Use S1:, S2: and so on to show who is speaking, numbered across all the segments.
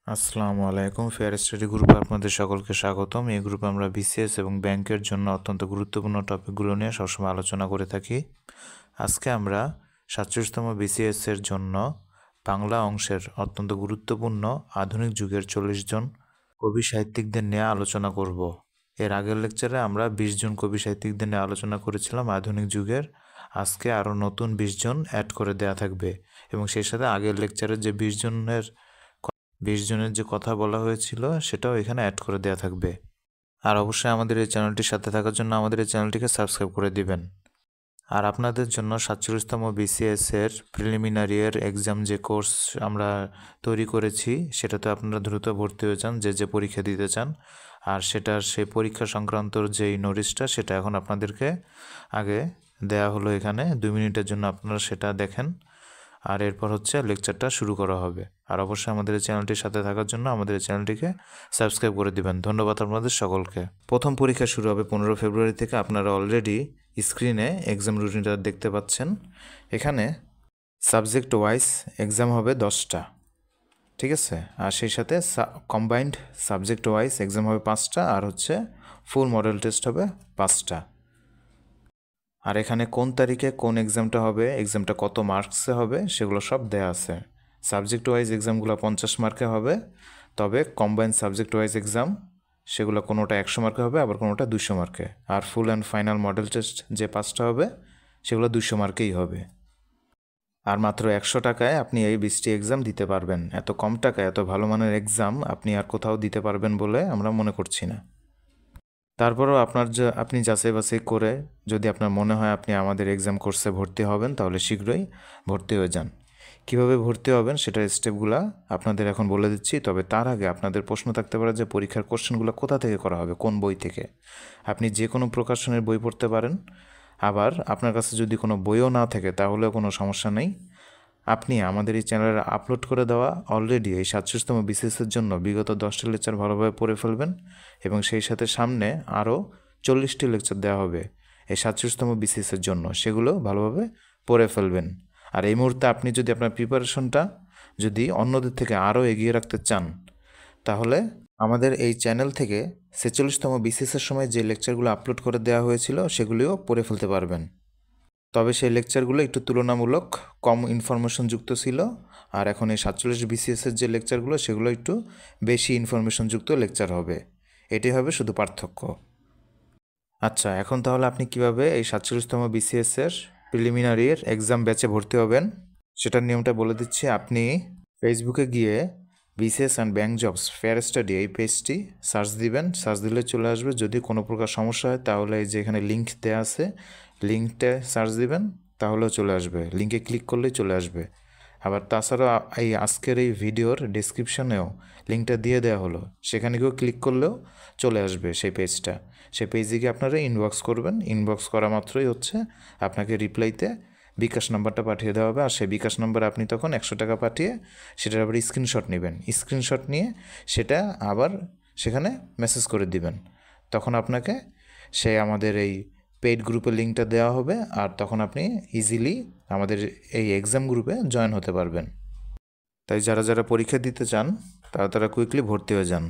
S1: আসসালামু আলাইকুম। Fair study গ্রুপে আপনাদের সকলকে স্বাগতম। এই গ্রুপে আমরা বিসিএস এবং ব্যাংকের জন্য অত্যন্ত গুরুত্বপূর্ণ টপিকগুলো নিয়ে সবসময় আলোচনা করে থাকি। আজকে আমরা 47তম বিসিএস এর জন্য বাংলা অংশের অত্যন্ত গুরুত্বপূর্ণ আধুনিক যুগের 40 জন কবি সাহিত্যিকদের নিয়ে আলোচনা করব। এর আগের লেকচারে আমরা 20 জন কবি সাহিত্যিকদের নিয়ে আলোচনা করেছিলাম আধুনিক যুগের। আজকে আরও নতুন 20 জন অ্যাড করে দেয়া থাকবে এবং সেই সাথে আগের লেকচারের যে 20 জনের যে কথা বলা হয়েছিল সেটাও এখানে অ্যাড করে দেওয়া থাকবে। আর অবশ্যই আমাদের এই চ্যানেলটির সাথে থাকার জন্য আমাদের এই চ্যানেলটিকে সাবস্ক্রাইব করে দিবেন। আর আপনাদের জন্য 47তম বিসিএস এর প্রিলিমিনারি এর এক্সাম যে কোর্স আমরা তৈরি করেছি সেটাতে আপনারা দ্রুত ভর্তি হয়ে যান যে পরীক্ষা দিতে চান। আর সেটার সেই পরীক্ষা সংক্রান্ত যেই নোটিশটা সেটা এখন আপনাদেরকে আগে দেয়া হলো এখানে 2 মিনিটের জন্য আপনারা সেটা দেখেন। আর এরপর হচ্ছে লেকচারটা শুরু করা হবে। আর অবশ্যই আমাদের এই চ্যানেলটির সাথে থাকার জন্য আমাদের এই চ্যানেলটিকে সাবস্ক্রাইব করে দিবেন। ধন্যবাদ আপনাদের সকলকে। প্রথম পরীক্ষা শুরু হবে 15 ফেব্রুয়ারি থেকে। আপনারা অলরেডি স্ক্রিনে এক্সাম রুটিনটা দেখতে পাচ্ছেন। এখানে সাবজেক্ট ওয়াইজ এক্সাম হবে 10টা, ঠিক আছে। আর সেই সাথে কম্বাইন্ড সাবজেক্ট ওয়াইজ এক্সাম হবে 5টা, আর হচ্ছে ফুল মডেল টেস্ট হবে 5টা। আর এখানে কোন তারিখে কোন এক্সামটা হবে, এক্সামটা কত মার্কসে হবে সেগুলো সব দেয়া আছে। সাবজেক্ট ওয়াইজ এক্সামগুলো 50 মার্কে হবে, তবে কম্বাইন্ড সাবজেক্ট ওয়াইজ এক্সাম সেগুলো কোনোটা 100 মার্কে হবে, আবার কোনোটা 200 মার্কে। আর full and final model test যে 5টা হবে সেগুলো 200 মার্কেই হবে। আর মাত্র 100 টাকায় আপনি এই 20টি এক্সাম দিতে পারবেন। এত কম টাকায় এত ভালো মানের এক্সাম আপনি আর কোথাও দিতে পারবেন বলে আমরা মনে করছি না। তারপরেও আপনি যাচাই বাছাই করে যদি আপনার মনে হয় আপনি আমাদের এক্সাম কোর্সে ভর্তি হবেন তাহলে শীঘ্রই ভর্তি হয়ে যান। কিভাবে ভর্তি হবেন সেটার স্টেপগুলো আপনাদের এখন বলে দিচ্ছি। তবে তার আগে আপনাদের প্রশ্ন থাকতে পারে যে পরীক্ষার কোশ্চেনগুলো কোথা থেকে করা হবে, কোন বই থেকে। আপনি যে কোনো প্রকাশনের বই পড়তে পারেন। আবার আপনার কাছে যদি কোনো বইও না থাকে তাহলেও কোনো সমস্যা নেই। আপনি আমাদের এই চ্যানেলে আপলোড করে দেওয়া অলরেডি এই 47তম বিসিএসের জন্য বিগত 10টি লেকচার ভালোভাবে পড়ে ফেলবেন এবং সেই সাথে সামনে আরও 40টি লেকচার দেওয়া হবে এই 47তম বিসিএসের জন্য, সেগুলো ভালোভাবে পড়ে ফেলবেন। আর এই মুহূর্তে আপনি যদি আপনার প্রিপারেশনটা যদি অন্যদের থেকে আরও এগিয়ে রাখতে চান তাহলে আমাদের এই চ্যানেল থেকে 46তম বিসিএসের সময় যে লেকচারগুলো আপলোড করে দেওয়া হয়েছিল সেগুলিও পড়ে ফেলতে পারবেন। তবে সেই লেকচারগুলো একটু তুলনামূলক কম ইনফরমেশনযুক্ত ছিল, আর এখন এই 47 বিসিএসের যে লেকচারগুলো সেগুলো একটু বেশি ইনফরমেশনযুক্ত লেকচার হবে। এটাই হবে শুধু পার্থক্য। আচ্ছা, এখন তাহলে আপনি কিভাবে এই 47তম বিসিএসের প্রিলিমিনারির এক্সাম ব্যাচে ভর্তি হবেন সেটার নিয়মটা বলে দিচ্ছি। আপনি ফেসবুকে গিয়ে BCS and bank jobs fair study এই পেজটি সার্চ দিবেন। সার্চ দিলে চলে আসবে। যদি কোনো প্রকার সমস্যা হয় তাহলে এই যে এখানে লিঙ্ক দেওয়া আছে, লিঙ্কটা সার্চ দিবেন তাহলেও চলে আসবে। লিঙ্কে ক্লিক করলেই চলে আসবে। আবার তাছাড়া এই আজকের এই ভিডিওর ডেসক্রিপশনেও লিঙ্কটা দিয়ে দেওয়া হলো, সেখানে গিয়েও ক্লিক করলেও চলে আসবে সেই পেজটা। সেই পেজে গিয়ে আপনারা ইনবক্স করবেন। ইনবক্স করা মাত্রই হচ্ছে আপনাকে রিপ্লাইতে বিকাশ নাম্বারটা পাঠিয়ে দেওয়া হবে। আর সেই বিকাশ নাম্বার আপনি তখন 100 টাকা পাঠিয়ে সেটার আবার স্ক্রিনশট নেবেন। স্ক্রিনশট নিয়ে সেটা আবার সেখানে মেসেজ করে দিবেন। তখন আপনাকে আমাদের এই পেইড গ্রুপের লিঙ্কটা দেওয়া হবে, আর তখন আপনি ইজিলি আমাদের এই এক্সাম গ্রুপে জয়েন হতে পারবেন। তাই যারা যারা পরীক্ষা দিতে চান তারা কুইকলি ভর্তি হয়ে যান।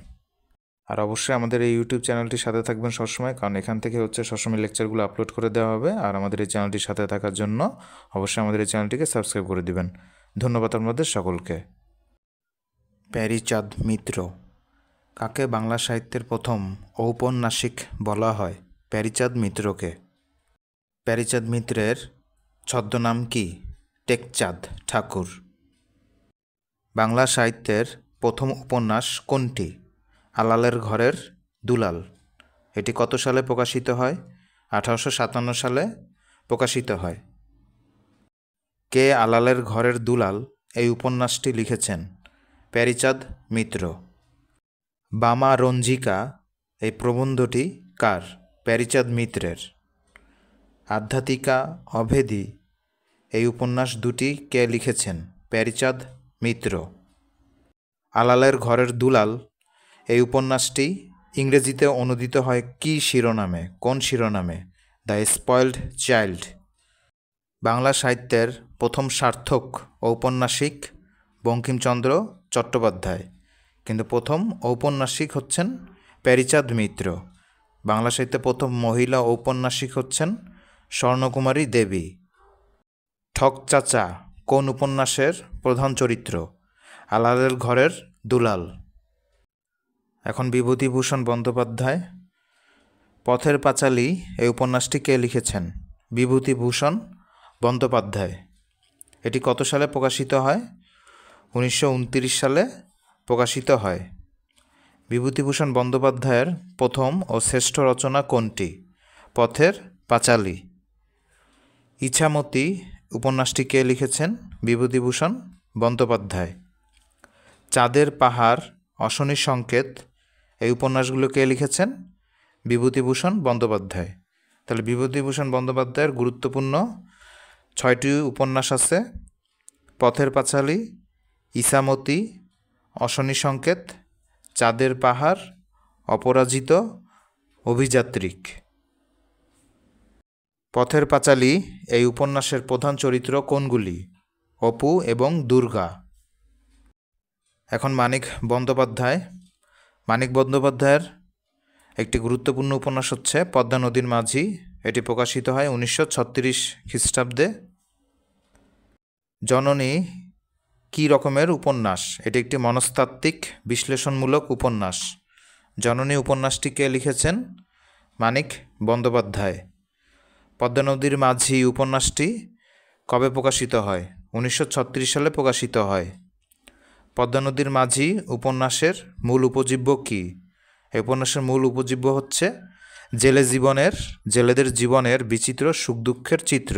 S1: আর অবশ্যই আমাদের এই ইউটিউব চ্যানেলটির সাথে থাকবেন সবসময়, কারণ এখান থেকে হচ্ছে সবসময় লেকচারগুলো আপলোড করে দেওয়া হবে। আর আমাদের এই চ্যানেলটির সাথে থাকার জন্য অবশ্যই আমাদের এই চ্যানেলটিকে সাবস্ক্রাইব করে দিবেন। ধন্যবাদ আপনাদের সকলকে। প্যারীচাঁদ মিত্র। কাকে বাংলা সাহিত্যের প্রথম ঔপন্যাসিক বলা হয়? প্যারীচাঁদ মিত্রকে। প্যারীচাঁদ মিত্রের ছদ্মনাম কি? টেকচাঁদ ঠাকুর। বাংলা সাহিত্যের প্রথম উপন্যাস কোনটি? আলালের ঘরের দুলাল। এটি কত সালে প্রকাশিত হয়? 1857 সালে প্রকাশিত হয়। কে আলালের ঘরের দুলাল এই উপন্যাসটি লিখেছেন? প্যারীচাঁদ মিত্র। বামা রঞ্জিকা এই প্রবন্ধটি কার? প্যারীচাঁদ মিত্রের। আধ্যাত্মিকা অভেদী এই উপন্যাস দুটি কে লিখেছেন? প্যারীচাঁদ মিত্র। আলালের ঘরের দুলাল এই উপন্যাসটি ইংরেজিতে অনুদিত হয় কী শিরোনামে? কোন শিরোনামে? The spoiled child. বাংলা সাহিত্যের প্রথম সার্থক ঔপন্যাসিক বঙ্কিমচন্দ্র চট্টোপাধ্যায়। কিন্তু প্রথম ঔপন্যাসিক হচ্ছেন প্যারীচাঁদ মিত্র। বাংলা সাহিত্যে প্রথম মহিলা ঔপন্যাসিক হচ্ছেন স্বর্ণকুমারী দেবী। ঠক চাচা কোন উপন্যাসের প্রধান চরিত্র? আলালের ঘরের দুলাল। এখন বিভূতিভূষণ বন্দ্যোপাধ্যায়। পথের পাঁচালী এই উপন্যাসটি কে লিখেছেন? বিভূতিভূষণ বন্দ্যোপাধ্যায়। এটি কত সালে প্রকাশিত হয়? 1929 সালে প্রকাশিত হয়। বিভূতিভূষণ বন্দ্যোপাধ্যায়ের প্রথম ও শ্রেষ্ঠ রচনা কোনটি? পথের পাঁচালী। ইছামতি উপন্যাসটি কে লিখেছেন? বিভূতিভূষণ বন্দ্যোপাধ্যায়। চাঁদের পাহাড়, অশনি সংকেত এই উপন্যাসগুলো কে লিখেছেন? বিভূতিভূষণ বন্দ্যোপাধ্যায়। তাহলে বিভূতিভূষণ বন্দ্যোপাধ্যায়ের গুরুত্বপূর্ণ 6টি উপন্যাস আছে: পথের পাঁচালী, ইছামতি, অশনি সংকেত, চাঁদের পাহাড়, অপরাজিত, অভিযাত্রিক। পথের পাঁচালী এই উপন্যাসের প্রধান চরিত্র কোনগুলি? অপু এবং দুর্গা। এখন মানিক বন্দ্যোপাধ্যায়। মানিক বন্দ্যোপাধ্যায়ের একটি গুরুত্বপূর্ণ উপন্যাস হচ্ছে পদ্মা নদীর মাঝি। এটি প্রকাশিত হয় 1936 খ্রিস্টাব্দে। জননী কী রকমের উপন্যাস? এটি একটি মনস্তাত্ত্বিক বিশ্লেষণমূলক উপন্যাস। জননী উপন্যাসটি কে লিখেছেন? মানিক বন্দ্যোপাধ্যায়। পদ্মা নদীর মাঝি উপন্যাসটি কবে প্রকাশিত হয়? 1936 সালে প্রকাশিত হয়। পদ্মা নদীর মাঝি উপন্যাসের মূল উপজীব্য কী? এই উপন্যাসের মূল উপজীব্য হচ্ছে জেলেদের জীবনের বিচিত্র সুখ দুঃখের চিত্র।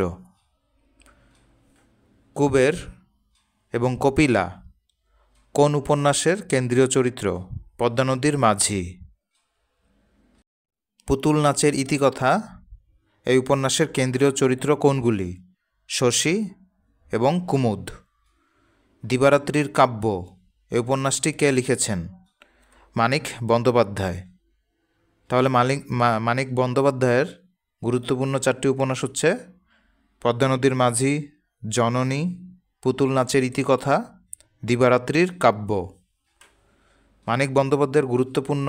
S1: কুবের এবং কপিলা কোন উপন্যাসের কেন্দ্রীয় চরিত্র? পদ্মা নদীর মাঝি। পুতুল নাচের ইতিকথা এই উপন্যাসের কেন্দ্রীয় চরিত্র কোনগুলি? শশী এবং কুমুদ। দিবারাত্রির কাব্য এই উপন্যাসটি কে লিখেছেন? মানিক বন্দ্যোপাধ্যায়। তাহলে মানিক বন্দ্যোপাধ্যায়ের গুরুত্বপূর্ণ 4টি উপন্যাস হচ্ছে পদ্মা নদীর মাঝি, জননী, পুতুল নাচের ইতিকথা, দিবারাত্রির কাব্য। মানিক বন্দ্যোপাধ্যায়ের গুরুত্বপূর্ণ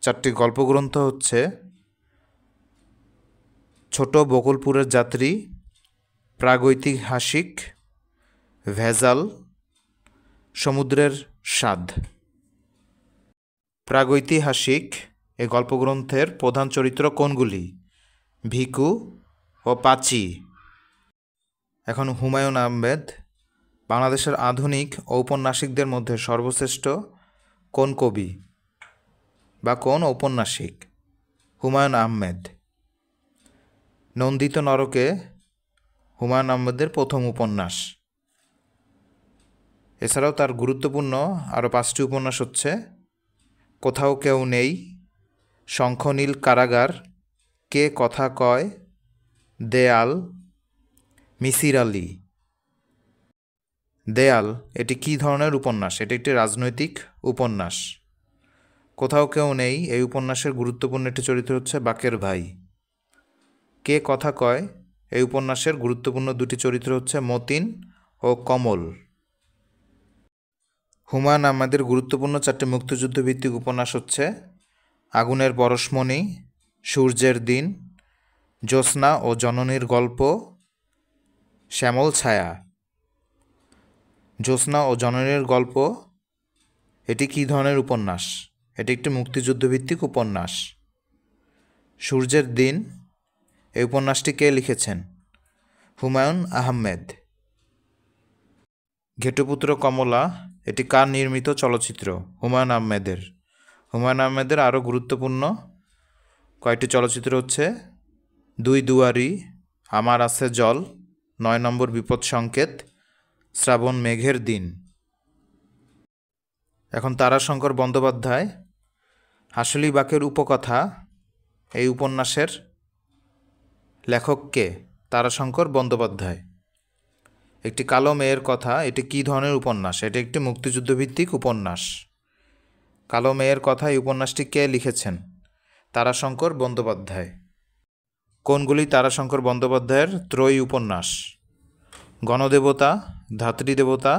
S1: 4টি গল্পগ্রন্থ হচ্ছে ছোট বকুলপুরের যাত্রী, প্রাগৈতিহাসিক, ভেজাল, সমুদ্রের স্বাদ। প্রাগৈতিহাসিক এই গল্পগ্রন্থের প্রধান চরিত্র কোনগুলি? ভিকু ও পাচি। এখন হুমায়ুন আহমেদ। বাংলাদেশের আধুনিক ঔপন্যাসিকদের মধ্যে সর্বশ্রেষ্ঠ কোন কবি বা কোন ঔপন্যাসিক? হুমায়ুন আহমেদ। নন্দিত নরকে হুমায়ুন আহমেদের প্রথম উপন্যাস। এছাড়াও তার গুরুত্বপূর্ণ আরও 5টি উপন্যাস হচ্ছে কোথাও কেউ নেই, শঙ্খনীল কারাগার, কে কথা কয়, দেয়াল, মিসির আলী। দেয়াল এটি কী ধরনের উপন্যাস? এটি একটি রাজনৈতিক উপন্যাস। কোথাও কেউ নেই এই উপন্যাসের গুরুত্বপূর্ণ একটি চরিত্র হচ্ছে বাকের ভাই। কে কথা কয় এই উপন্যাসের গুরুত্বপূর্ণ 2টি চরিত্র হচ্ছে মতিন ও কমল। হুমায়ুন আহমেদের গুরুত্বপূর্ণ 4টি মুক্তিযুদ্ধভিত্তিক উপন্যাস হচ্ছে আগুনের পরশমণি, সূর্যের দিন, জ্যোৎস্না ও জননীর গল্প, শ্যামল ছায়া। জ্যোৎস্না ও জননীর গল্প এটি কী ধরনের উপন্যাস? এটি একটি মুক্তিযুদ্ধভিত্তিক উপন্যাস। সূর্যের দিন এই উপন্যাসটি কে লিখেছেন? হুমায়ুন আহমেদ। ঘেটুপুত্র কমলা এটি কার নির্মিত চলচ্চিত্র? হুমায়ুন আহমেদের। হুমায়ুন আহমেদের আরও গুরুত্বপূর্ণ কয়েকটি চলচ্চিত্র হচ্ছে দুই দুয়ারি, আমার আছে জল, 9 নম্বর বিপদ সংকেত, শ্রাবণ মেঘের দিন। এখন তারাশঙ্কর বন্দ্যোপাধ্যায়। হাসলি বাকের উপকথা এই উপন্যাসের লেখক কে? তারাশঙ্কর বন্দ্যোপাধ্যায়। একটি কালো মেয়ের কথা এটি কী ধরনের উপন্যাস? এটি একটি মুক্তিযুদ্ধভিত্তিক উপন্যাস। কালো মেয়ের কথা এই উপন্যাসটি কে লিখেছেন? তারাশঙ্কর বন্দ্যোপাধ্যায়। কোনগুলি তারাশঙ্কর বন্দ্যোপাধ্যায়ের ত্রয়ী উপন্যাস? গণদেবতা, ধাত্রীদেবতা,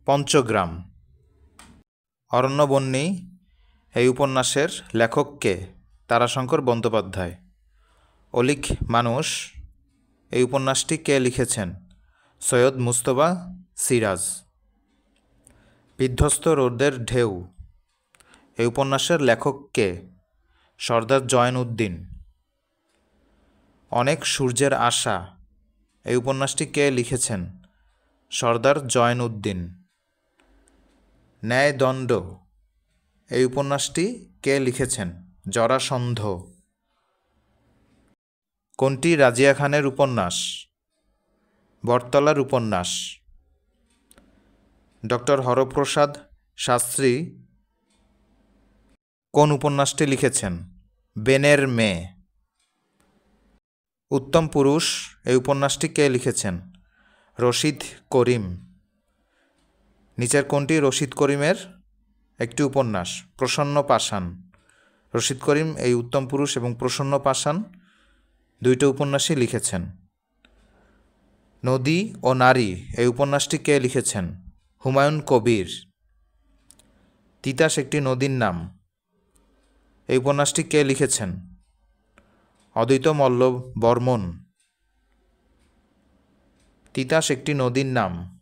S1: পঞ্চগ্রাম। অরণ্যবন্যী এই উপন্যাসের লেখক কে? তারাশঙ্কর বন্দ্যোপাধ্যায়। অলিক মানুষ এই উপন্যাসটি কে লিখেছেন? সৈয়দ মুজতবা সিরাজ। বিধ্বস্ত রোদের ঢেউ এই উপন্যাসের লেখক কে? সর্দার জয়েন উদ্দিন। অনেক সূর্যের আশা এই উপন্যাসটি কে লিখেছেন? সর্দার জয়েন উদ্দিন। ন্যায়দণ্ড এই উপন্যাসটি কে লিখেছেন? জরাসন্ধ। কোনটি রাজিয়া খানের উপন্যাস? বটতলার উপন্যাস। ডক্টর হরপ্রসাদ শাস্ত্রী কোন উপন্যাসটি লিখেছেন? বেনের মেয়ে। উত্তম পুরুষ এই উপন্যাসটি কে লিখেছেন? রশিদ করিম। নিচের কোনটি রশিদ করিমের একটি উপন্যাস? প্রসন্ন পাষাণ। রশিদ করিম এই উত্তম পুরুষ এবং প্রসন্ন পাষাণ দুইটি উপন্যাসই লিখেছেন। নদী ও নারী এই উপন্যাসটি কে লিখেছেন? হুমায়ুন কবির। তিতাস একটি নদীর নাম এই উপন্যাসটি কে লিখেছেন? অদ্বৈত মল্ল বর্মন। তিতাস একটি নদীর নাম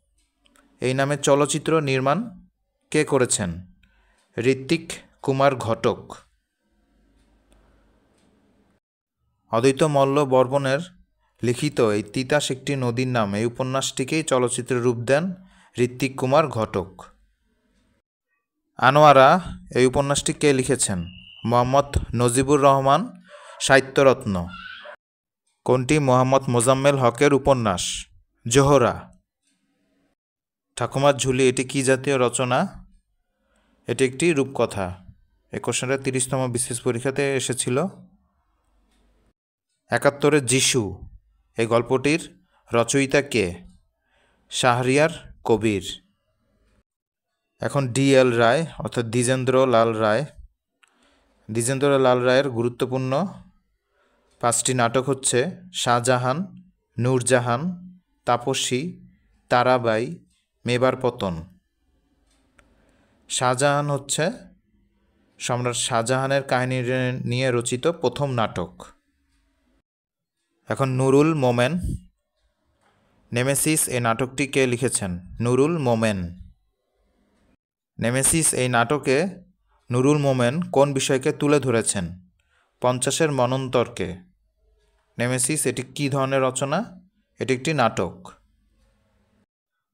S1: এই নামে চলচ্চিত্র নির্মাণ কে করেছেন? ঋত্বিক কুমার ঘটক। অদ্বৈত মল্ল বর্মনের লিখিত এই তিতাস একটি নদীর নাম এই উপন্যাসটিকেই চলচ্চিত্র রূপ দেন ঋত্বিক কুমার ঘটক। আনোয়ারা এই উপন্যাসটি কে লিখেছেন? মোহাম্মদ নজিবুর রহমান সাহিত্যরত্ন। কোনটি মোহাম্মদ মোজাম্মেল হকের উপন্যাস? জোহরা। ঠাকুমার ঝুলি এটি কি জাতীয় রচনা? এটি একটি রূপকথা। এই কোশ্চেনটা 30তম বিসিএস পরীক্ষাতে এসেছিল। 71 যিশু এই গল্পটির রচয়িতা কে? শাহরিয়ার কবির। এখন DL রায় অর্থাৎ দ্বিজেন্দ্র লাল রায়। দ্বিজেন্দ্র লাল রায়ের গুরুত্বপূর্ণ 5টি নাটক হচ্ছে শাহজাহান, নূরজাহান, তাপসী, তারাবাই, মেবার পতন। শাহজাহান হচ্ছে সম্রাট শাহজাহানের কাহিনী নিয়ে রচিত প্রথম নাটক। এখন নুরুল মোমেন নেমেসিস এই নাটকটি কে লিখেছেন? নুরুল মোমেন। নেমেসিস এই নাটকে নুরুল মোমেন কোন বিষয়কে তুলে ধরেছেন? 50-এর মনন্তরকে। নেমেসিস এটি কী ধরনের রচনা? এটি একটি নাটক।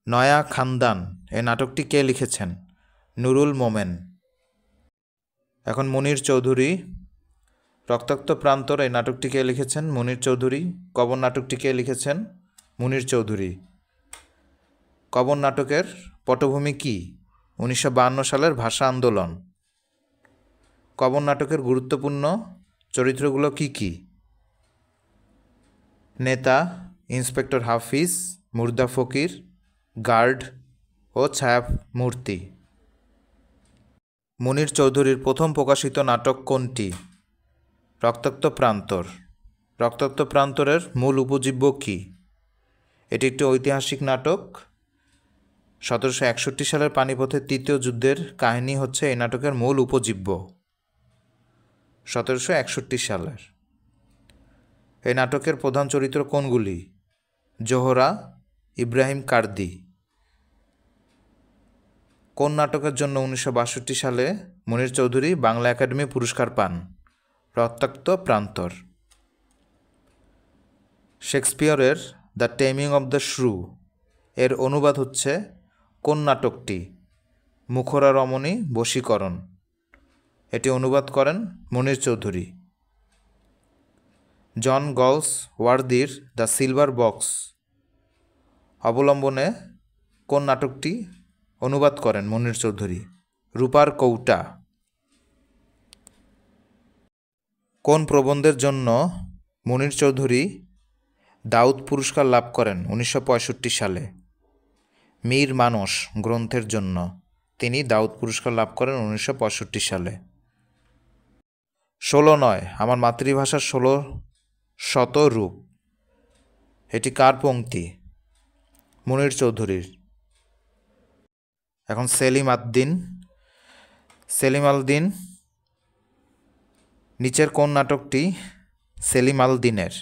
S1: নয়া খানদান এই নাটকটি কে লিখেছেন? নুরুল মোমেন। এখন মুনির চৌধুরী রক্তাক্ত প্রান্তর এই নাটকটি কে লিখেছেন? মুনির চৌধুরী। কবর নাটকটি কে লিখেছেন? মুনির চৌধুরী। কবর নাটকের পটভূমি কি? 1952 সালের ভাষা আন্দোলন। কবর নাটকের গুরুত্বপূর্ণ চরিত্রগুলো কি কি? নেতা, ইন্সপেক্টর হাফিজ, মুর্দা ফকির, গার্ড ও ছায়ামূর্তি। মুনির চৌধুরীর প্রথম প্রকাশিত নাটক কোনটি? রক্তাক্ত প্রান্তর। রক্তাক্ত প্রান্তরের মূল উপজীব্য কি? এটি একটি ঐতিহাসিক নাটক। 1761 সালের পানিপথের তৃতীয় যুদ্ধের কাহিনী হচ্ছে এই নাটকের মূল উপজীব্য। 1761 সালের। এই নাটকের প্রধান চরিত্র কোনগুলি? জোহরা, ইব্রাহিম কার্দি। কোন নাটকের জন্য 1962 সালে মুনির চৌধুরী বাংলা একাডেমি পুরস্কার পান? রক্তাক্ত প্রান্তর। শেক্সপিয়রের দ্য টেমিং অব দ্য শ্রু এর অনুবাদ হচ্ছে কোন নাটকটি? মুখরা রমণী বশীকরণ। এটি অনুবাদ করেন মুনির চৌধুরী। জন গলস ওয়ার্দির দ্য সিলভার বক্স অবলম্বনে কোন নাটকটি অনুবাদ করেন মুনির চৌধুরী? রূপার কৌটা। কোন প্রবন্ধের জন্য মুনির চৌধুরী দাউদ পুরস্কার লাভ করেন 1965 সালে? মীর মানস গ্রন্থের জন্য তিনি দাউদ পুরস্কার লাভ করেন 1965 সালে। 16 আমার মাতৃভাষার 16 রূপ এটি কার পংক্তি? মুনির চৌধুরীর। এখন সেলিম আদ-দ্বীন সেলিম আল দীন নিচের কোন নাটকটি সেলিম আল দীনের?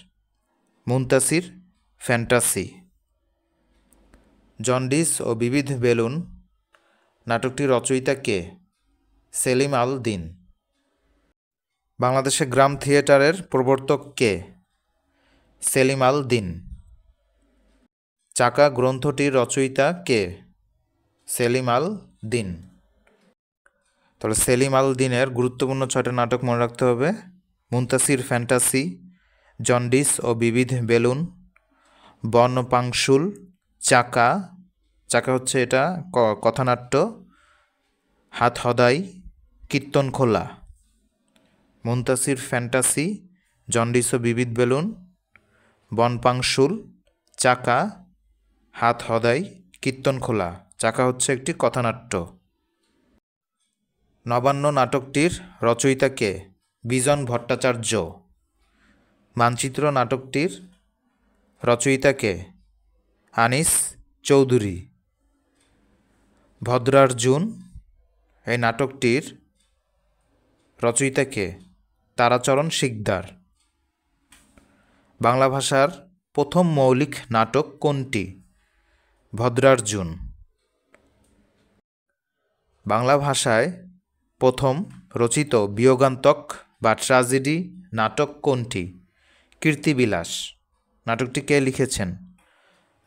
S1: মুনতাসির, ফ্যান্টাসি। জন্ডিস ও বিবিধ বেলুন নাটকটির রচয়িতা কে? সেলিম আল দীন। বাংলাদেশে গ্রাম থিয়েটারের প্রবর্তক কে? সেলিম আল দীন। চাকা গ্রন্থটির রচয়িতা কে? সেলিম আল দীন। তাহলে সেলিম আল দীনের গুরুত্বপূর্ণ 6টা নাটক মনে রাখতে হবে: মুনতাসির, ফ্যান্টাসি, জন্ডিস ও বিবিধ বেলুন, বনপাংশুল, চাকা, চাকা হচ্ছে এটা কথানাট্য, হাত হদাই, কীর্তন খোলা। মুনতাসির, ফ্যান্টাসি, জন্ডিস ও বিবিধ বেলুন, বনপাংশুল, চাকা, হাত হদাই, কীর্তন খোলা। চাকা হচ্ছে একটি কথানাট্য। নবান্ন নাটকটির রচয়িতা কে? বিজন ভট্টাচার্য। মানচিত্র নাটকটির রচয়িতা কে? আনিস চৌধুরী। ভদ্রার্জুন এই নাটকটির রচয়িতা কে? তারাচরণ শিকদার। বাংলা ভাষার প্রথম মৌলিক নাটক কোনটি? ভদ্রার্জুন। বাংলা ভাষায় প্রথম রচিত বিয়োগান্তক বা ট্র্যাজেডি নাটক কোনটি? কীর্তিবিলাস। নাটকটি কে লিখেছেন?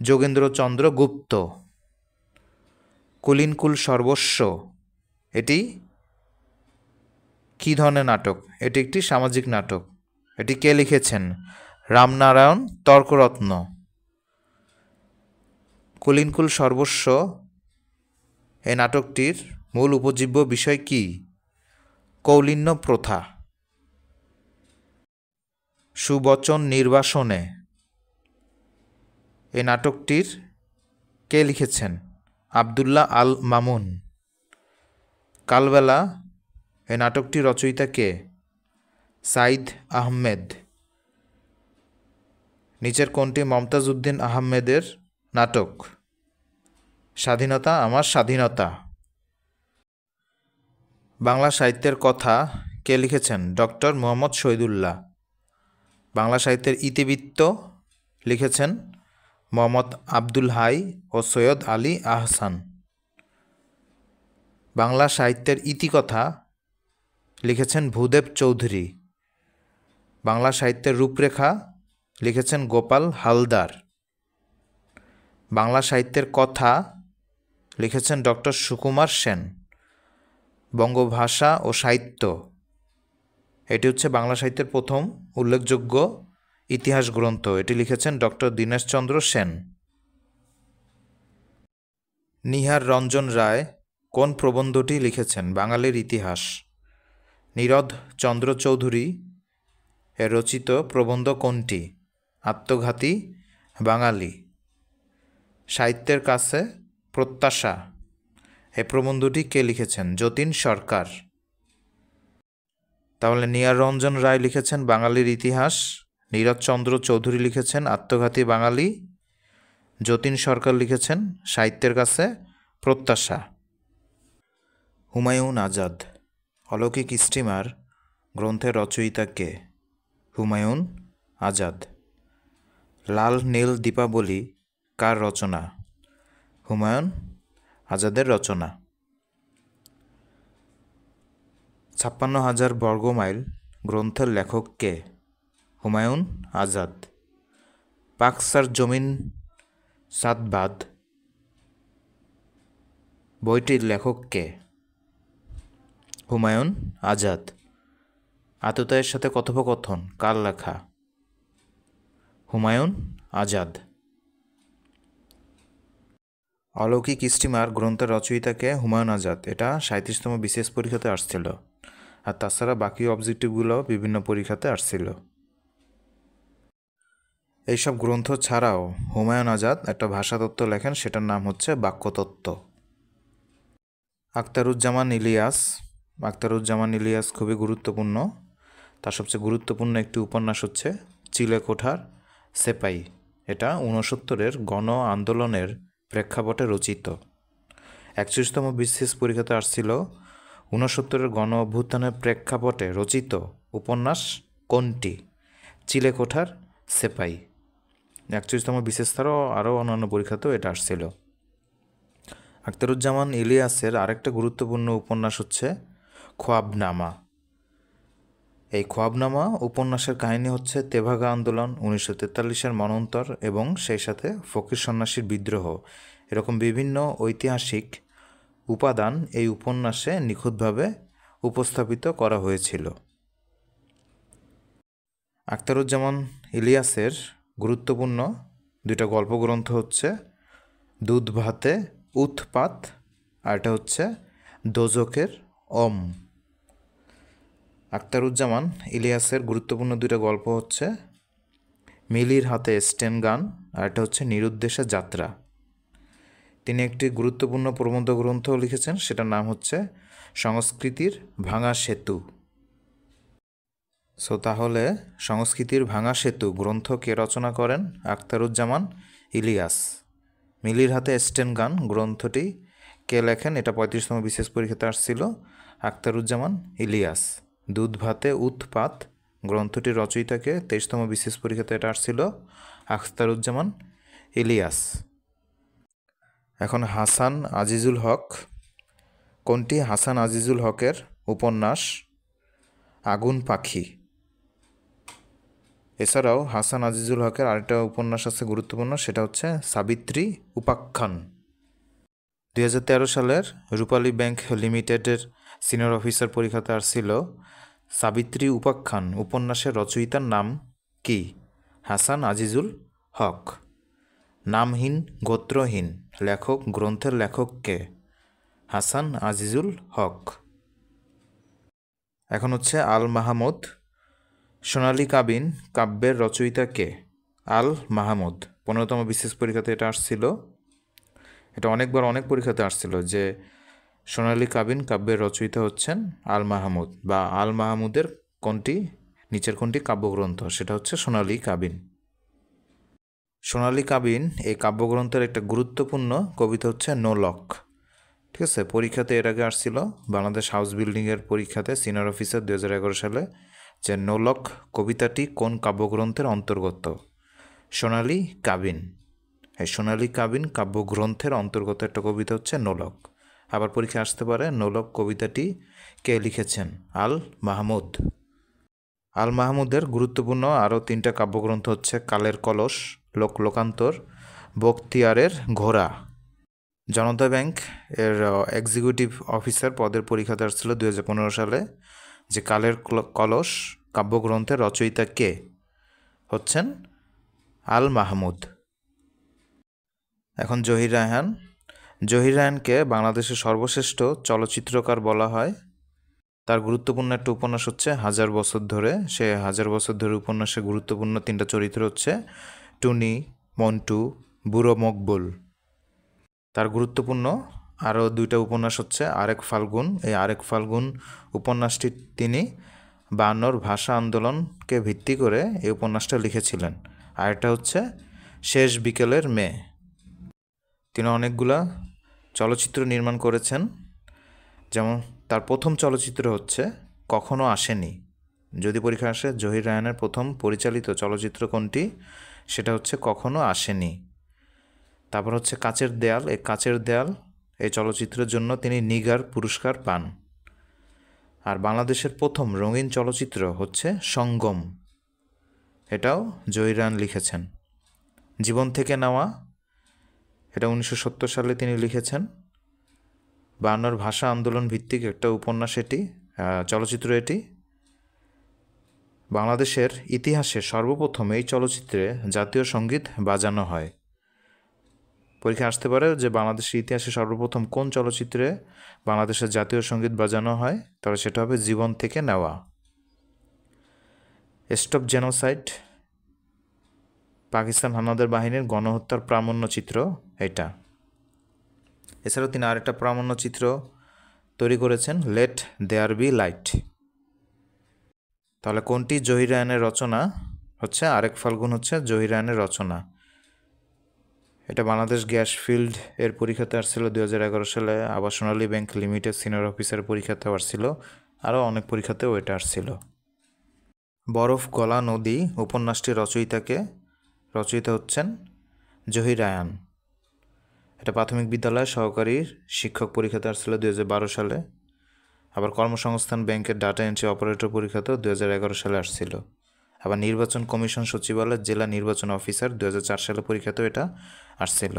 S1: যোগেন্দ্রচন্দ্র গুপ্ত। কুলিনকুল সর্বস্ব এটি কী ধরনের নাটক? এটি একটি সামাজিক নাটক। এটি কে লিখেছেন? রামনারায়ণ তর্করত্ন। কুলিনকুল সর্বস্ব এই নাটকটির মূল উপজীব্য বিষয় কি? কৌলিন্য প্রথা। সুবচন নির্বাসনে এই নাটকটির কে লিখেছেন? আবদুল্লাহ আল মামুন। কালবেলা এই নাটকটির রচয়িতা কে? সাইদ আহমেদ। নিচের কোনটি মমতাজ উদ্দিন আহমেদের নাটক? স্বাধীনতা আমার স্বাধীনতা। বাংলা সাহিত্যের কথা কে লিখেছেন? ডক্টর মুহাম্মদ শহীদুল্লাহ। বাংলা সাহিত্যের ইতিবৃত্ত লিখেছেন মোহাম্মদ আব্দুল হাই ও সৈয়দ আলী আহসান। বাংলা সাহিত্যের ইতিকথা লিখেছেন ভূদেব চৌধুরী। বাংলা সাহিত্যের রূপরেখা লিখেছেন গোপাল হালদার। বাংলা সাহিত্যের কথা লিখেছেন ডক্টর সুকুমার সেন। বঙ্গভাষা ও সাহিত্য এটি হচ্ছে বাংলা সাহিত্যের প্রথম উল্লেখযোগ্য ইতিহাস গ্রন্থ। এটি লিখেছেন ডক্টর দীনেশচন্দ্র সেন। নিহার রঞ্জন রায় কোন প্রবন্ধটি লিখেছেন? বাঙালির ইতিহাস। নীরদ চন্দ্র চৌধুরী এর রচিত প্রবন্ধ কোনটি? আত্মঘাতী বাঙালি। সাহিত্যের কাছে প্রত্যাশা এই প্রবন্ধটি কে লিখেছেন? যতীন সরকার। তাহলে নিহার রঞ্জন রায় লিখেছেন বাঙালির ইতিহাস, নীরদ চন্দ্র চৌধুরী লিখেছেন আত্মঘাতী বাঙালি, যতীন সরকার লিখেছেন সাহিত্যের কাছে প্রত্যাশা। হুমায়ুন আজাদ অলৌকিক স্টিমার গ্রন্থের রচয়িতা কে? হুমায়ুন আজাদ। লাল নীল দীপাবলি কার রচনা? হুমায়ুন আজাদের রচনা। 56,000 বর্গমাইল গ্রন্থের লেখক কে? হুমায়ুন আজাদ। পাকসার জমিন সাদবাদ বইটির লেখক কে? হুমায়ুন আজাদ। আততায়ীর সাথে কথোপকথন কার লেখা? হুমায়ুন আজাদ। অলৌকিক স্টিমার গ্রন্থের রচয়িতা কে? হুমায়ুন আজাদ। এটা 37তম বিসিএস পরীক্ষাতে আসছিল, আর তাছাড়া বাকি অবজেক্টিভগুলো বিভিন্ন পরীক্ষাতে আসছিল। এইসব গ্রন্থ ছাড়াও হুমায়ুন আজাদ একটা ভাষাতত্ত্ব লেখেন, সেটার নাম হচ্ছে বাক্যতত্ত্ব। আখতারুজ্জামান ইলিয়াস। আখতারুজ্জামান ইলিয়াস খুবই গুরুত্বপূর্ণ। তার সবচেয়ে গুরুত্বপূর্ণ একটি উপন্যাস হচ্ছে চিলেকোঠার সেপাই। এটা 69-এর গণ আন্দোলনের প্রেক্ষাপটে রচিত। 41তম বিসিএস পরীক্ষাতে আসছিল ঊনসত্তরের গণ অভ্যুত্থানের প্রেক্ষাপটে রচিত উপন্যাস কোনটি? চিলেকোঠার সেপাই। 41তম বিশেষ ছাড়াও আরও অন্যান্য পরীক্ষাতেও এটা আসছিল। আখতারুজ্জামান ইলিয়াসের আরেকটা গুরুত্বপূর্ণ উপন্যাস হচ্ছে খোয়াবনামা। এই খোয়াবনামা উপন্যাসের কাহিনী হচ্ছে তেভাগা আন্দোলন, 1943-এর মন্বন্তর এবং সেই সাথে ফকির সন্ন্যাসীর বিদ্রোহ। এরকম বিভিন্ন ঐতিহাসিক উপাদান এই উপন্যাসে নিখুঁতভাবে উপস্থাপিত করা হয়েছিল। আখতারুজ্জামান ইলিয়াসের গুরুত্বপূর্ণ দুইটা গল্পগ্রন্থ হচ্ছে দুধ ভাতে উৎপাত, আর এটা হচ্ছে দোজখের ওম। আখতারুজ্জামান ইলিয়াসের গুরুত্বপূর্ণ দুইটা গল্প হচ্ছে মিলির হাতে স্টেন গান, আর এটা হচ্ছে নিরুদ্দেশে যাত্রা। তিনি একটি গুরুত্বপূর্ণ প্রবন্ধ গ্রন্থ লিখেছেন, সেটার নাম হচ্ছে সংস্কৃতির ভাঙা সেতু। তাহলে সংস্কৃতির ভাঙা সেতু গ্রন্থ কে রচনা করেন? আখতারুজ্জামান ইলিয়াস। মিলির হাতে স্টেন গান গ্রন্থটি কে লেখেন? এটা 35তম বিশেষ পরীক্ষাতে আসছিল, আখতারুজ্জামান ইলিয়াস। দুধ ভাতে উৎপাত গ্রন্থটির রচয়িতাকে 23তম বিশেষ পরীক্ষাতে এটা আসছিল, আখতারুজ্জামান ইলিয়াস। এখন হাসান আজিজুল হক। কোনটি হাসান আজিজুল হকের উপন্যাস? আগুন পাখি। এছাড়াও হাসান আজিজুল হকের আরেকটা উপন্যাস আছে গুরুত্বপূর্ণ, সেটা হচ্ছে সাবিত্রী উপাখ্যান। 2013 সালের রূপালী ব্যাংক লিমিটেডের সিনিয়র অফিসার পরীক্ষাতে আসছিল সাবিত্রী উপাখ্যান উপন্যাসের রচয়িতার নাম কি? হাসান আজিজুল হক। নামহীন গোত্রহীন লেখক গ্রন্থের লেখক কে? হাসান আজিজুল হক। এখন হচ্ছে আল মাহমুদ। সোনালী কাবিন কাব্যের রচয়িতা কে? আল মাহমুদ। 15তম বিশেষ পরীক্ষাতে এটা আসছিল, এটা অনেকবার অনেক পরীক্ষাতে আসছিল যে সোনালী কাবিন কাব্যের রচয়িতা হচ্ছেন আল মাহমুদ, বা আল মাহমুদের কোনটি নিচের কোনটি কাব্যগ্রন্থ? সেটা হচ্ছে সোনালী কাবিন। সোনালী কাবিন এই কাব্যগ্রন্থের একটা গুরুত্বপূর্ণ কবিতা হচ্ছে নোলক। ঠিক আছে, পরীক্ষাতে এর আগে আসছিল বাংলাদেশ হাউস বিল্ডিংয়ের পরীক্ষাতে সিনিয়র অফিসার 2011 সালে, যে নোলক কবিতাটি কোন কাব্যগ্রন্থের অন্তর্গত? সোনালী কাবিন। এই সোনালী কাবিন কাব্যগ্রন্থের অন্তর্গত একটা কবিতা হচ্ছে নোলক। আবার পরীক্ষা আসতে পারে নোলক কবিতাটি কে লিখেছেন? আল মাহমুদ। আল মাহমুদের গুরুত্বপূর্ণ আরও 3টা কাব্যগ্রন্থ হচ্ছে কালের কলস, লোকান্তর, বখতিয়ারের ঘোড়া। জনতা ব্যাংক এর এক্সিকিউটিভ অফিসার পদের পরীক্ষাতে আসছিল 2015 সালে, যে কালের কলস কাব্যগ্রন্থের রচয়িতা কে? হচ্ছেন আল মাহমুদ। এখন জহির রায়হান। জহির রায়হানকে বাংলাদেশের সর্বশ্রেষ্ঠ চলচ্চিত্রকার বলা হয়। তার গুরুত্বপূর্ণ একটা উপন্যাস হচ্ছে হাজার বছর ধরে। সে হাজার বছর ধরে উপন্যাসে গুরুত্বপূর্ণ 3টা চরিত্র হচ্ছে টুনি, মন্টু, বুড়ো মকবুল। তার গুরুত্বপূর্ণ আরও 2টা উপন্যাস হচ্ছে আরেক ফাল্গুন। এই আরেক ফাল্গুন উপন্যাসটি তিনি 52 ভাষা আন্দোলনকে ভিত্তি করে এই উপন্যাসটা লিখেছিলেন। আর এটা হচ্ছে শেষ বিকেলের মেয়ে। তিনি অনেকগুলা চলচ্চিত্র নির্মাণ করেছেন, যেমন তার প্রথম চলচ্চিত্র হচ্ছে কখনো আসেনি। যদি পরীক্ষা আসে জহির রায়হানের প্রথম পরিচালিত চলচ্চিত্র কোনটি? সেটা হচ্ছে কখনো আসেনি। তারপর হচ্ছে কাচের দেয়াল। এই কাচের দেয়াল এই চলচ্চিত্রের জন্য তিনি নিগার পুরস্কার পান। আর বাংলাদেশের প্রথম রঙিন চলচ্চিত্র হচ্ছে সঙ্গম, এটাও জহির রায়হান লিখেছেন। জীবন থেকে নেওয়া, এটা 1970 সালে তিনি লিখেছেন। 52 ভাষা আন্দোলন ভিত্তিক একটা উপন্যাস এটি, চলচ্চিত্র এটি। বাংলাদেশের ইতিহাসে সর্বপ্রথম এই চলচ্চিত্রে জাতীয় সঙ্গীত বাজানো হয়। পরীক্ষা আসতে পারে যে বাংলাদেশের ইতিহাসে সর্বপ্রথম কোন চলচ্চিত্রে বাংলাদেশের জাতীয় সঙ্গীত বাজানো হয়, তাহলে সেটা হবে জীবন থেকে নেওয়া। স্টপ জেনোসাইড, পাকিস্তান হানাদার বাহিনীর গণহত্যার প্রামাণ্যচিত্র এটা। এছাড়াও তিনি আরেকটা প্রামাণ্যচিত্র তৈরি করেছেন, লেট দেয়ার বি লাইট। তাহলে কোনটি জহির রায়হানের রচনা? হচ্ছে আরেক ফাল্গুন হচ্ছে জহির রায়হানের রচনা। এটা বাংলাদেশ গ্যাস ফিল্ড এর পরীক্ষাতে আসছিল 2011 সালে, আবার সোনালী ব্যাংক লিমিটেড সিনিয়র অফিসার পরীক্ষাতেও আসছিল, আরও অনেক পরীক্ষাতেও এটা আসছিল। বরফ গলা নদী উপন্যাসটির রচয়িতা হচ্ছেন জহির রায়হান। এটা প্রাথমিক বিদ্যালয়ের সহকারী শিক্ষক পরীক্ষাতে আসছিল 2012 সালে, আবার কর্মসংস্থান ব্যাংকের ডাটা এন্ট্রি অপারেটর পরীক্ষাতেও 2011 সালে আসছিল, আবার নির্বাচন কমিশন সচিবালয়ের জেলা নির্বাচন অফিসার 2004 সালে পরীক্ষাতেও এটা আসছিল।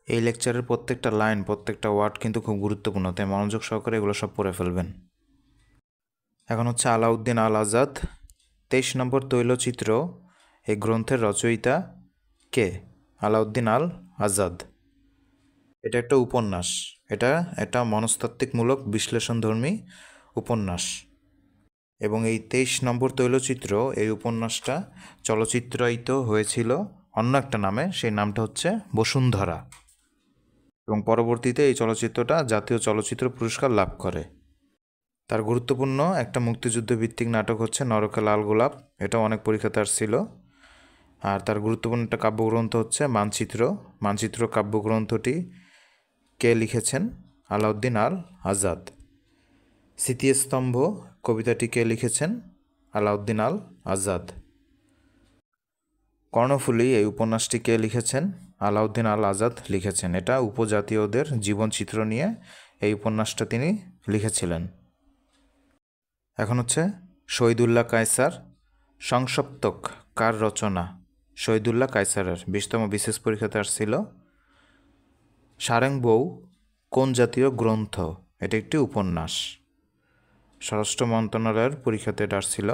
S1: এই লেকচারের প্রত্যেকটা লাইন, প্রত্যেকটা ওয়ার্ড কিন্তু খুব গুরুত্বপূর্ণ, তাই মনোযোগ সহকারে এগুলো সব পড়ে ফেলবেন। এখন হচ্ছে আলাউদ্দিন আল আজাদ 23 নম্বর তৈলচিত্র এই গ্রন্থের রচয়িতা কে? আলাউদ্দিন আল আজাদ। এটা একটা উপন্যাস, এটা মনস্তাত্ত্বিকমূলক বিশ্লেষণধর্মী উপন্যাস, এবং এই 23 নম্বর তৈলচিত্র এই উপন্যাসটা চলচ্চিত্রায়িত হয়েছিল অন্য একটা নামে, সেই নামটা হচ্ছে বসুন্ধরা, এবং পরবর্তীতে এই চলচ্চিত্রটা জাতীয় চলচ্চিত্র পুরস্কার লাভ করে। তার গুরুত্বপূর্ণ একটা মুক্তিযুদ্ধ ভিত্তিক নাটক হচ্ছে নরকে লাল গোলাপ, এটা অনেক পরীক্ষাতে আসছিল। আর তার গুরুত্বপূর্ণ একটা কাব্যগ্রন্থ হচ্ছে মানচিত্র কাব্যগ্রন্থটি কে লিখেছেন? আলাউদ্দিন আল আজাদ। স্মৃতিস্তম্ভ কবিতাটি কে লিখেছেন? আলাউদ্দিন আল আজাদ। কর্ণফুলী এই উপন্যাসটি কে লিখেছেন? আলাউদ্দিন আল আজাদ লিখেছেন। এটা উপজাতীয়দের জীবনচিত্র নিয়ে এই উপন্যাসটা তিনি লিখেছিলেন। এখন হচ্ছে শহীদুল্লাহ কায়সার সংসপ্তক কার রচনা? শহীদুল্লাহ কায়সারের 20তম বিশেষ পরীক্ষাতে আসছিল। সারেংবউ কোন জাতীয় গ্রন্থ? এটা একটি উপন্যাস, স্বরাষ্ট্র মন্ত্রণালয়ের পরীক্ষাতে এটা আসছিল।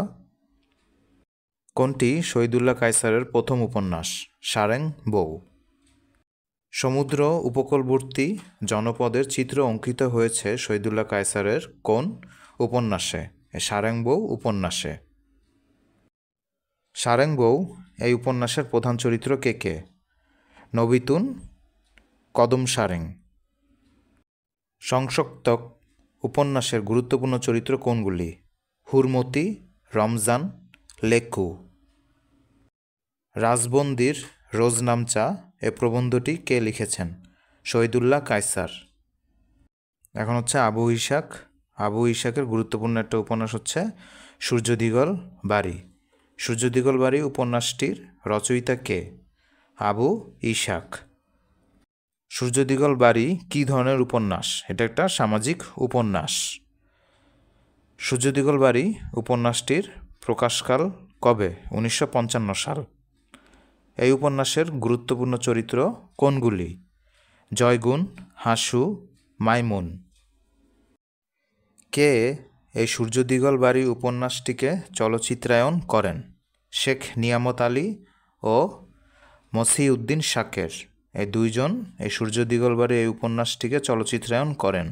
S1: কোনটি শহীদুল্লাহ কায়সারের প্রথম উপন্যাস? সারেংবউ। সমুদ্র উপকূলবর্তী জনপদের চিত্র অঙ্কিত হয়েছে শহীদুল্লাহ কায়সারের কোন উপন্যাসে? সারেংবউ উপন্যাসে। সারেংবউ এই উপন্যাসের প্রধান চরিত্র কে কে? নবিতুন, কদম সারেং। সংসপ্তক উপন্যাসের গুরুত্বপূর্ণ চরিত্র কোনগুলি? হুরমতি, রমজান, লেকু। রাজবন্দির রোজনামচা এ প্রবন্ধটি কে লিখেছেন? শহীদুল্লাহ কায়সার। এখন হচ্ছে আবু ইশাকের গুরুত্বপূর্ণ একটা উপন্যাস হচ্ছে সূর্যদিগল বাড়ি। সূর্যদিগল বাড়ি উপন্যাসটির রচয়িতা কে? আবু ইশাক। সূর্যদিগল বাড়ি কী ধরনের উপন্যাস? এটা একটা সামাজিক উপন্যাস। সূর্যদিগল বাড়ি উপন্যাসটির প্রকাশকাল কবে? 1955 সাল। এই উপন্যাসের গুরুত্বপূর্ণ চরিত্র কোনগুলি? জয়গুণ, হাসু, মাইমুন। কে এই সূর্যদিগল বাড়ি উপন্যাসটিকে চলচ্চিত্রায়ন করেন? শেখ নিয়ামত আলী ও মসিউদ্দিন শাকের, এই দুইজন এই সূর্যদিগল বাড়ি এই উপন্যাসটিকে চলচ্চিত্রায়ন করেন।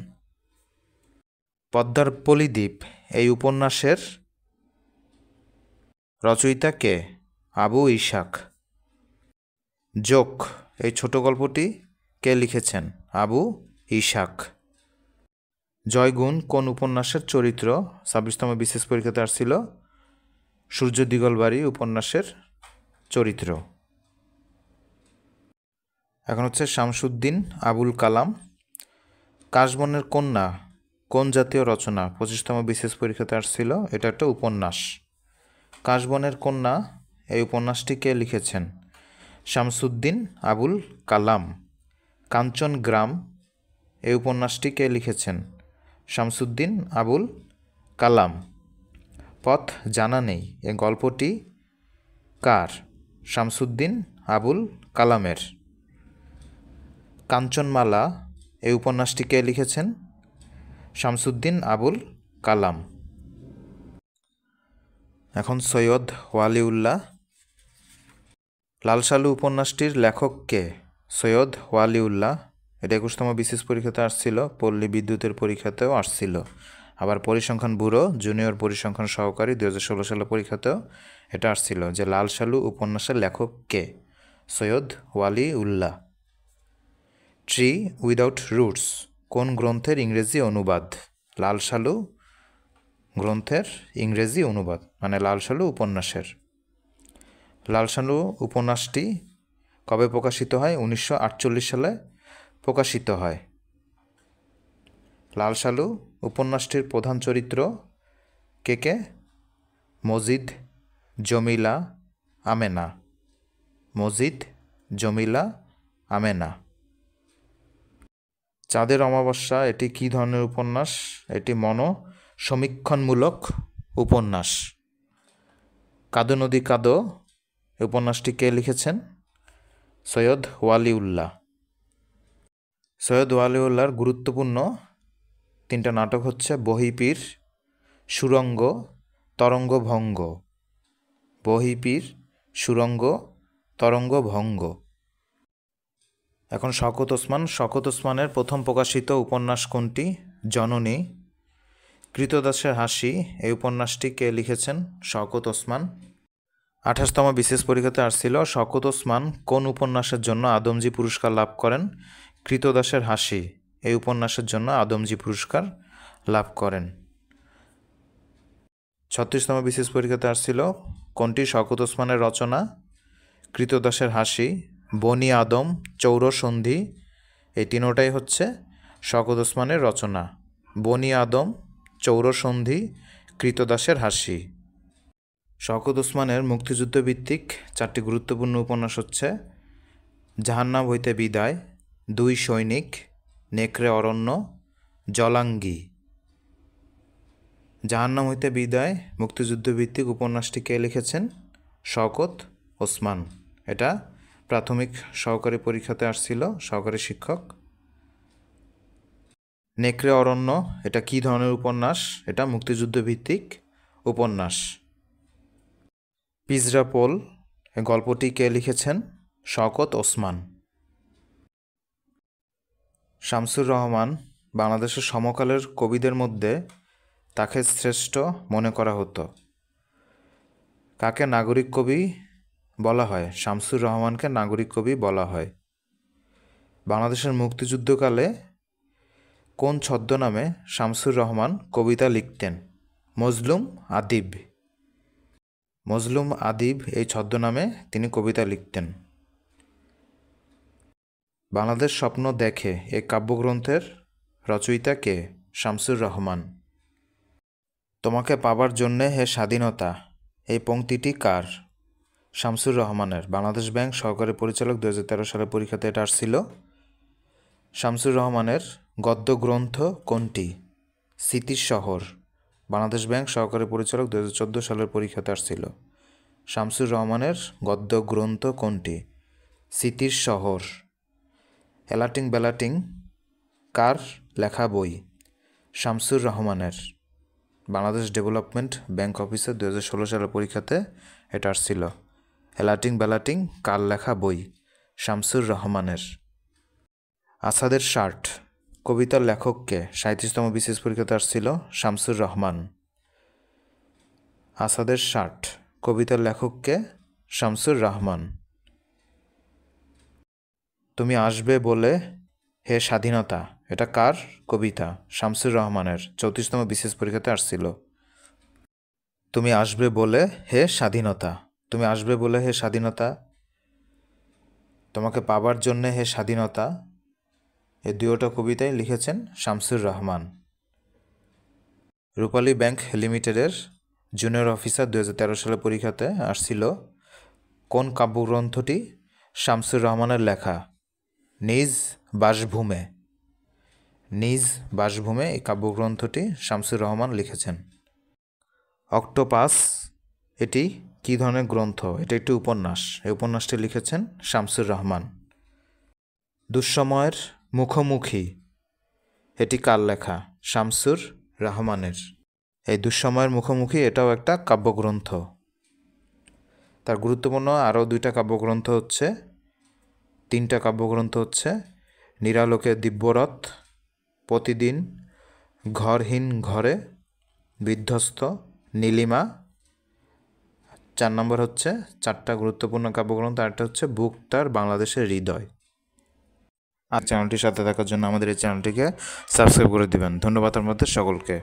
S1: পদ্মার পলিদ্বীপ এই উপন্যাসের রচয়িতা কে? আবু ইশাক। জোক এই ছোট গল্পটি কে লিখেছেন? আবু ইশাক। জয়গুণ কোন উপন্যাসের চরিত্র? 26তম বিশেষ পরীক্ষাতে আসছিল। সূর্যদিগল বাড়ি উপন্যাসের চরিত্র। এখন হচ্ছে শামসুদ্দিন আবুল কালাম কাশবনের কন্যা কোন জাতীয় রচনা? 25তম বিশেষ পরীক্ষাতে আসছিল। এটা একটা উপন্যাস। কাশবনের কন্যা এই উপন্যাসটি কে লিখেছেন? শামসুদ্দিন আবুল কালাম। কাঞ্চন গ্রাম এই উপন্যাসটি কে লিখেছেন? শামসুদ্দিন আবুল কালাম। পথ জানা নেই এই গল্পটি কার? শামসুদ্দিন আবুল কালামের। কাঞ্চনমালা এই উপন্যাসটি কে লিখেছেন? শামসুদ্দিন আবুল কালাম। এখন সৈয়দ ওয়ালিউল্লাহ লাল সালু উপন্যাসটির লেখক কে? সৈয়দ ওয়ালিউল্লাহ। এটা 21তম বিশেষ পরীক্ষাতে আসছিল, পল্লী বিদ্যুতের পরীক্ষাতেও আসছিল, আবার পরিসংখ্যান ব্যুরো জুনিয়র পরিসংখ্যান সহকারী 2016 সালের পরীক্ষাতেও এটা আসছিল যে লাল সালু উপন্যাসের লেখক কে? Syed Waliullah. Tree without roots কোন গ্রন্থের ইংরেজি অনুবাদ? লাল সালু গ্রন্থের ইংরেজি অনুবাদ, মানে লাল সালু উপন্যাসের। লাল সালু উপন্যাসটি কবে প্রকাশিত হয়? 1948 সালে প্রকাশিত হয়। লাল সালু উপন্যাসটির প্রধান চরিত্র কে কে? মজিদ, জমিলা, আমেনা। মজিদ, জমিলা, আমেনা। চাঁদের অমাবস্যা এটি কী ধরনের উপন্যাস? এটি মনোসমীক্ষণমূলক উপন্যাস। কাদো নদী কাদো উপন্যাসটি কে লিখেছেন? সৈয়দ ওয়ালিউল্লাহ। সৈয়দ ওয়ালিউল্লাহর গুরুত্বপূর্ণ 3টা নাটক হচ্ছে বহিপীর, সুরঙ্গ, তরঙ্গভঙ্গ। বহিপীর, সুরঙ্গ, তরঙ্গভঙ্গ। এখন শওকত ওসমান। শওকত ওসমানের প্রথম প্রকাশিত উপন্যাস কোনটি? জননী। কৃতদাসের হাসি এই উপন্যাসটি কে লিখেছেন? শওকত ওসমান। 28তম বিশেষ পরীক্ষাতে আসছিল শওকত ওসমান কোন উপন্যাসের জন্য আদমজী পুরস্কার লাভ করেন? কৃতদাসের হাসি এই উপন্যাসের জন্য আদমজী পুরস্কার লাভ করেন। 36তম বিশেষ পরীক্ষাতে আসছিল কোনটি শওকত ওসমানের রচনা? কৃতদাসের হাসি, বনি আদম, চৌরসন্ধি এই তিনোটাই হচ্ছে শওকত ওসমানের রচনা। বনি আদম, চৌরসন্ধি, কৃতদাসের হাসি। শওকত ওসমানের মুক্তিযুদ্ধ ভিত্তিক 4টি গুরুত্বপূর্ণ উপন্যাস হচ্ছে জাহান্নাম হইতে বিদায়, 2 সৈনিক, নেকড়ে অরণ্য, জলাঙ্গি। জাহান্নাম হইতে বিদায় মুক্তিযুদ্ধ ভিত্তিক উপন্যাসটি কে লিখেছেন? শওকত ওসমান। এটা প্রাথমিক সহকারী পরীক্ষাতে আসছিল, সহকারী শিক্ষক। নেকড়ে অরণ্য এটা কী ধরনের উপন্যাস? এটা মুক্তিযুদ্ধ ভিত্তিক উপন্যাস। পিজরা পোল এই গল্পটি কে লিখেছেন? শওকত ওসমান। শামসুর রহমান বাংলাদেশের সমকালের কবিদের মধ্যে তাকে শ্রেষ্ঠ মনে করা হতো। কাকে নাগরিক কবি বলা হয়? শামসুর রহমানকে নাগরিক কবি বলা হয়। বাংলাদেশের মুক্তিযুদ্ধকালে কোন ছদ্মনামে শামসুর রহমান কবিতা লিখতেন? মজলুম আদিব। মজলুম আদিব এই ছদ্মনামে তিনি কবিতা লিখতেন। বাংলাদেশ স্বপ্ন দেখে এই কাব্যগ্রন্থের রচয়িতা কে? শামসুর রহমান। তোমাকে পাবার জন্যে হে স্বাধীনতা এই পংক্তিটি কার? শামসুর রহমানের। বাংলাদেশ ব্যাংক সহকারী পরিচালক 2013 সালের পরীক্ষাতে এটা আসছিল। শামসুর রহমানের গদ্য গ্রন্থ কোনটি? স্মৃতির শহর। বাংলাদেশ ব্যাংক সহকারী পরিচালক 2014 সালের পরীক্ষাতে আসছিল। শামসুর রহমানের গদ্য গ্রন্থ কোনটি? স্মৃতির শহর। এলাটিং বেলাটিং কার লেখা বই? শামসুর রহমানের। বাংলাদেশ ডেভেলপমেন্ট ব্যাংক অফিসার 2016 সালের পরীক্ষাতে এটা আসছিল। এলাটিং বেলাটিং কার লেখা বই? শামসুর রহমানের। আসাদের শার্ট কবিতার লেখককে? 37তম বিশেষ পরীক্ষাতে আসছিল শামসুর রহমান। আসাদের শার্ট কবিতার লেখককে? শামসুর রহমান। তুমি আসবে বলে হে স্বাধীনতা এটা কার কবিতা? শামসুর রহমানের। 34তম বিশেষ পরীক্ষাতে আসছিল। তুমি আসবে বলে হে স্বাধীনতা, তুমি আসবে বলে হে স্বাধীনতা, তোমাকে পাবার জন্যে হে স্বাধীনতা এই দুইটা কবিতাই লিখেছেন শামসুর রহমান। রূপালী ব্যাংক লিমিটেডের জুনিয়র অফিসার 2013 সালের পরীক্ষাতে আসছিল কোন কাব্যগ্রন্থটি শামসুর রহমানের লেখা? নিজ বাসভূমে। নিজ বাসভূমে এই কাব্যগ্রন্থটি শামসুর রহমান লিখেছেন। অক্টোপাস এটি কী ধরনের গ্রন্থ? এটা একটি উপন্যাস। এই উপন্যাসটি লিখেছেন শামসুর রহমান। দুঃসময়ের মুখোমুখি এটি কার লেখা? শামসুর রহমানের। এই দুঃসময়ের মুখোমুখি এটাও একটা কাব্যগ্রন্থ। তার গুরুত্বপূর্ণ আরও 2টা কাব্যগ্রন্থ হচ্ছে 3টা কাব্যগ্রন্থ হচ্ছে নিরালোকে দিব্যরথ, প্রতিদিন, ঘরহীন ঘরে, বিধ্বস্ত, নীলিমা। 4 নম্বর হচ্ছে 4টা গুরুত্বপূর্ণ কাব্যগ্রন্থ। আরেকটা হচ্ছে বুক তার বাংলাদেশের হৃদয়। আর চ্যানেলটির সাথে থাকার জন্য আমাদের এই চ্যানেলটিকে সাবস্ক্রাইব করে দিবেন। ধন্যবাদ আপনাদের সকলকে।